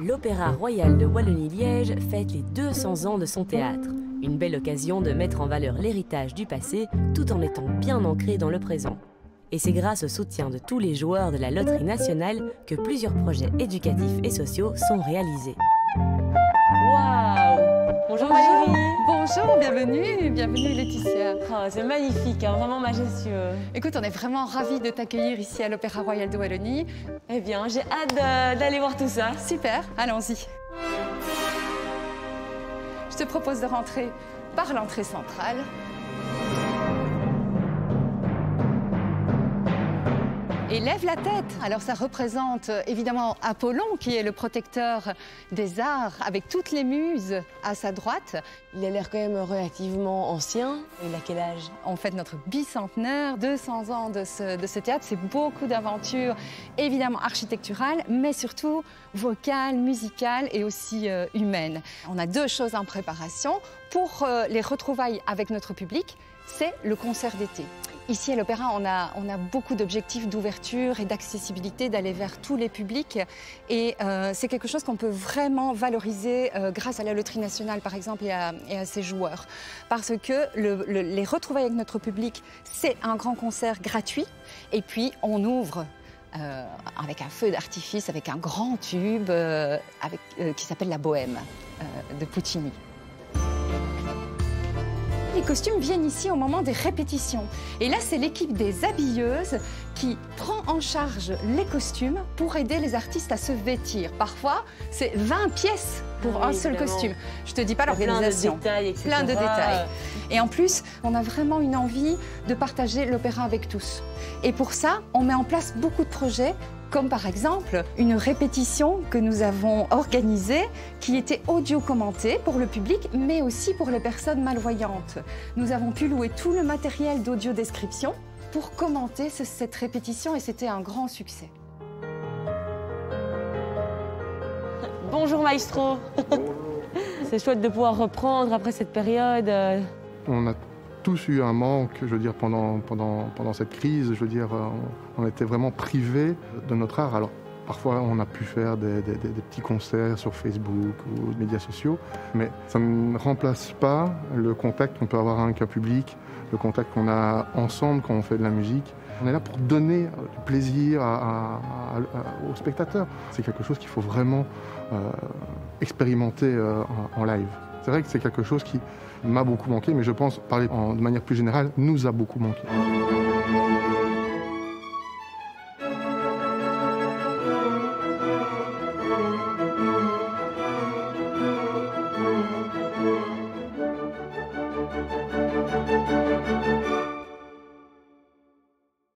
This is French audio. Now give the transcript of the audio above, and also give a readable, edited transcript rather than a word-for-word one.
L'Opéra Royal de Wallonie-Liège fête les 200 ans de son théâtre. Une belle occasion de mettre en valeur l'héritage du passé tout en étant bien ancré dans le présent. Et c'est grâce au soutien de tous les joueurs de la Loterie nationale que plusieurs projets éducatifs et sociaux sont réalisés. Waouh! Bonjour Valérie! Bonjour, bienvenue Laetitia. Oh, c'est magnifique, hein, vraiment majestueux. Écoute, on est vraiment ravis de t'accueillir ici à l'Opéra Royal de Wallonie. Eh bien, j'ai hâte d'aller voir tout ça. Super, allons-y. Je te propose de rentrer par l'entrée centrale. Et lève la tête. Alors ça représente évidemment Apollon, qui est le protecteur des arts, avec toutes les muses à sa droite. Il a l'air quand même relativement ancien. Il a quel âge? On fête notre bicentenaire, 200 ans de ce théâtre. C'est beaucoup d'aventures, évidemment architecturales, mais surtout vocales, musicales et aussi humaines. On a deux choses en préparation. Pour les retrouvailles avec notre public, c'est le concert d'été. Ici à l'Opéra, on a beaucoup d'objectifs d'ouverture et d'accessibilité, d'aller vers tous les publics. Et c'est quelque chose qu'on peut vraiment valoriser grâce à la Loterie nationale, par exemple, et à ses joueurs. Parce que les retrouvailles avec notre public, c'est un grand concert gratuit. Et puis, on ouvre avec un feu d'artifice, avec un grand tube qui s'appelle La Bohème de Puccini. Les costumes viennent ici au moment des répétitions. Et là, c'est l'équipe des habilleuses qui prend en charge les costumes pour aider les artistes à se vêtir. Parfois, c'est 20 pièces pour un seul costume. Je te dis pas l'organisation. Plein de détails, etc. Plein de détails. Et en plus, on a vraiment une envie de partager l'opéra avec tous. Et pour ça, on met en place beaucoup de projets, comme par exemple une répétition que nous avons organisée qui était audio-commentée pour le public, mais aussi pour les personnes malvoyantes. Nous avons pu louer tout le matériel d'audio-description pour commenter cette répétition et c'était un grand succès. Bonjour maestro. C'est chouette de pouvoir reprendre après cette période. On a tous eu un manque, je veux dire, pendant cette crise. Je veux dire, on était vraiment privés de notre art. Alors, parfois, on a pu faire des petits concerts sur Facebook ou médias sociaux, mais ça ne remplace pas le contact qu'on peut avoir avec un public, le contact qu'on a ensemble quand on fait de la musique. On est là pour donner du plaisir aux spectateurs. C'est quelque chose qu'il faut vraiment expérimenter en live. C'est vrai que c'est quelque chose qui m'a beaucoup manqué, mais je pense, parler de manière plus générale, nous a beaucoup manqué.